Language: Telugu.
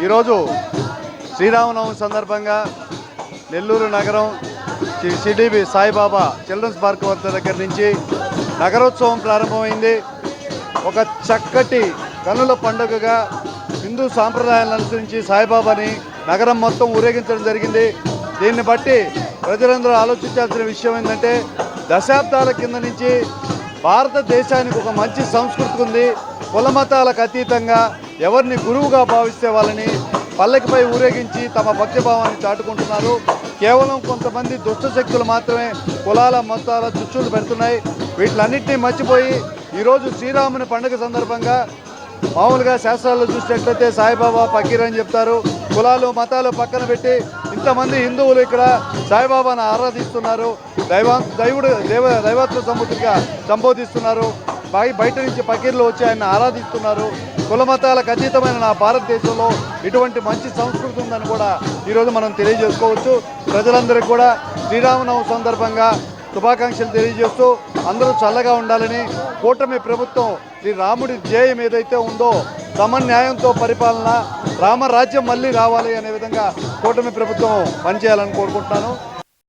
ఈరోజు శ్రీరామనవమి సందర్భంగా నెల్లూరు నగరం సిడిబి సాయిబాబా చిల్డ్రన్స్ పార్క్ వద్ద దగ్గర నుంచి నగరోత్సవం ప్రారంభమైంది. ఒక చక్కటి కన్నుల పండుగగా హిందూ సాంప్రదాయాలను అనుసరించి సాయిబాబాని నగరం మొత్తం ఊరేగించడం జరిగింది. దీన్ని బట్టి ప్రజలందరూ ఆలోచించాల్సిన విషయం ఏంటంటే, దశాబ్దాల కింద నుంచి భారతదేశానికి ఒక మంచి సంస్కృతి ఉంది. కుల మతాలకు అతీతంగా ఎవరిని గురువుగా భావిస్తే వాళ్ళని పల్లకిపై ఊరేగించి తమ భక్తిభావాన్ని చాటుకుంటున్నారు. కేవలం కొంతమంది దుష్ట శక్తులు మాత్రమే కులాల మతాల చుచ్చులు పెడుతున్నాయి. వీటిలన్నింటినీ మర్చిపోయి ఈరోజు శ్రీరాముని పండుగ సందర్భంగా మామూలుగా శాస్త్రాల్లో చూసినట్లయితే సాయిబాబా ఫకీర్ అని చెప్తారు. కులాలు మతాలు పక్కన పెట్టి ఇంతమంది హిందువులు ఇక్కడ సాయిబాబాను ఆరాధిస్తున్నారు. దైవత్వ సముద్రిగా సంబోధిస్తున్నారు. బయట నుంచి ఫకీర్లు వచ్చి ఆయన ఆరాధిస్తున్నారు. కుల మతాలకు అతీతమైన నా భారతదేశంలో ఇటువంటి మంచి సంస్కృతి ఉందని కూడా ఈరోజు మనం తెలియజేసుకోవచ్చు. ప్రజలందరికీ కూడా శ్రీరామనవమి సందర్భంగా శుభాకాంక్షలు తెలియజేస్తూ అందరూ చల్లగా ఉండాలని, కూటమి ప్రభుత్వం శ్రీరాముడి ధ్యేయం ఏదైతే ఉందో సమన్యాయంతో పరిపాలన, రామరాజ్యం మళ్ళీ రావాలి అనే విధంగా కూటమి ప్రభుత్వం పనిచేయాలని కోరుకుంటున్నాను.